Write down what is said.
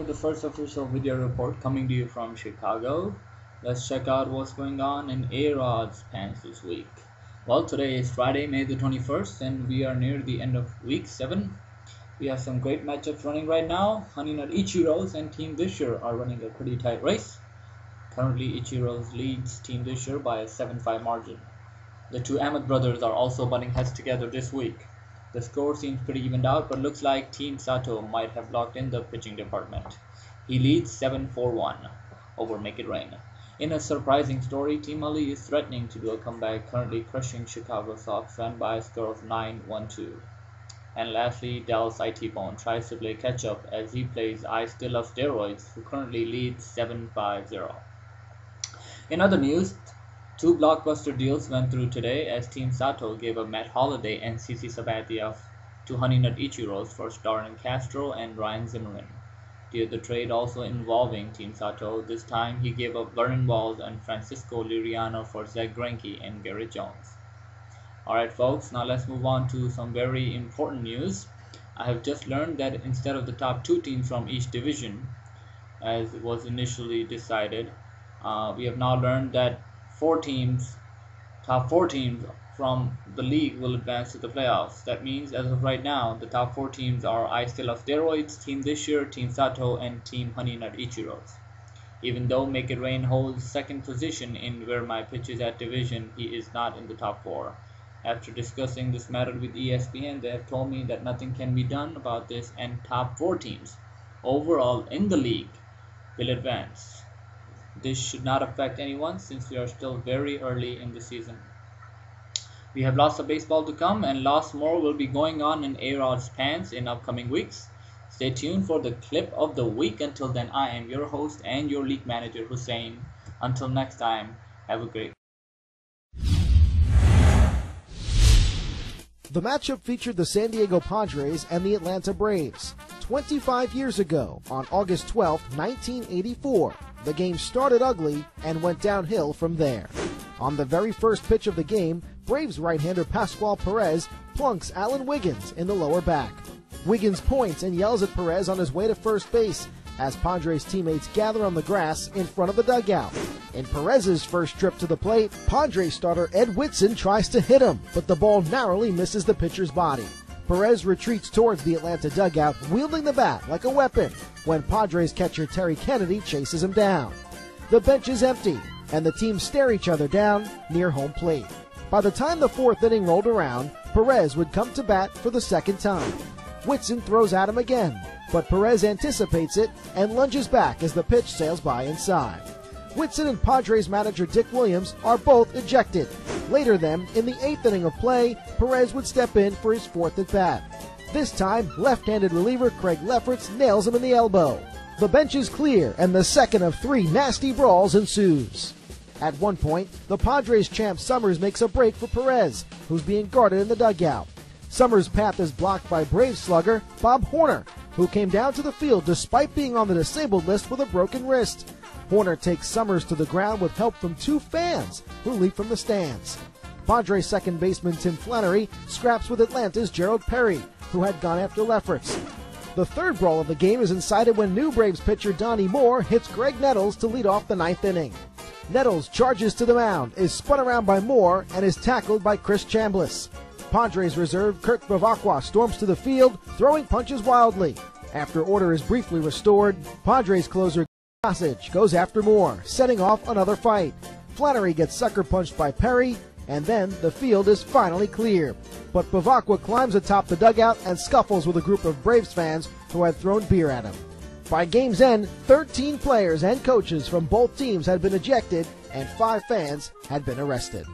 the first official video report coming to you from Chicago. Let's check out what's going on in A-Rod's pants this week. Well, today is Friday, May the 21st, and we are near the end of week 7. We have some great matchups running right now. Honey Nut Ichiro's and Team Disher are running a pretty tight race. Currently, Ichiro's leads Team Disher by a 7-5 margin. The two Ahmed brothers are also butting heads together this week. The score seems pretty evened out, but looks like Team Sato might have locked in the pitching department. He leads 7-4-1 over Make It Rain. In a surprising story, Team Ali is threatening to do a comeback, currently crushing Chicago Sox run by a score of 9-1-2. And lastly, Dallas IT-Bone tries to play catch-up as he plays I Still Love Steroids, who currently leads 7-5-0. In other news, two blockbuster deals went through today as Team Sato gave up Matt Holliday and CC Sabathia to Honey Nut Ichiro's for Darren Castro and Ryan Zimmerman. The other trade also involving Team Sato. This time he gave up Vernon Walls and Francisco Liriano for Zach Greinke and Garrett Jones. Alright folks, now let's move on to some very important news. I have just learned that instead of the top 2 teams from each division, as it was initially decided, we have now learned that top 4 teams from the league will advance to the playoffs. That means as of right now, the top 4 teams are I Still Love Steroids, Team Disher, Team Sato, and Team Honey Nut Ichiro's. Even though Make It Rain holds second position in Where My Pitch Is At division, he is not in the top 4. After discussing this matter with ESPN, they have told me that nothing can be done about this and top 4 teams overall in the league will advance. This should not affect anyone since we are still very early in the season. We have lots of baseball to come, and lots more will be going on in A-Rod's pants in upcoming weeks. Stay tuned for the clip of the week. Until then, I am your host and your league manager, Hussein. Until next time, have a great The matchup featured the San Diego Padres and the Atlanta Braves. 25 years ago, on August 12, 1984, the game started ugly and went downhill from there. On the very first pitch of the game, Braves right-hander Pascual Perez plunks Alan Wiggins in the lower back. Wiggins points and yells at Perez on his way to first base as Padres teammates gather on the grass in front of the dugout. In Perez's first trip to the plate, Padres starter Ed Whitson tries to hit him, but the ball narrowly misses the pitcher's body. Perez retreats towards the Atlanta dugout, wielding the bat like a weapon, when Padres catcher Terry Kennedy chases him down. The bench is empty, and the teams stare each other down near home plate. By the time the 4th inning rolled around, Perez would come to bat for the second time. Whitson throws at him again, but Perez anticipates it and lunges back as the pitch sails by inside. Whitson and Padres manager Dick Williams are both ejected. Later then, in the 8th inning of play, Perez would step in for his 4th at-bat. This time, left-handed reliever Craig Lefferts nails him in the elbow. The bench is clear, and the second of 3 nasty brawls ensues. At one point, the Padres champ Summers makes a break for Perez, who's being guarded in the dugout. Summers' path is blocked by Braves slugger Bob Horner, who came down to the field despite being on the disabled list with a broken wrist. Horner takes Summers to the ground with help from 2 fans who leap from the stands. Padres second baseman Tim Flannery scraps with Atlanta's Gerald Perry, who had gone after Lefferts. The third brawl of the game is incited when new Braves pitcher Donnie Moore hits Greg Nettles to lead off the 9th inning. Nettles charges to the mound, is spun around by Moore, and is tackled by Chris Chambliss. Padres reserve Kurt Bavacqua storms to the field, throwing punches wildly. After order is briefly restored, Padres closer Gossage goes after Moore, setting off another fight. Flannery gets sucker punched by Perry, and then the field is finally clear. But Bavacqua climbs atop the dugout and scuffles with a group of Braves fans who had thrown beer at him. By game's end, 13 players and coaches from both teams had been ejected, and 5 fans had been arrested.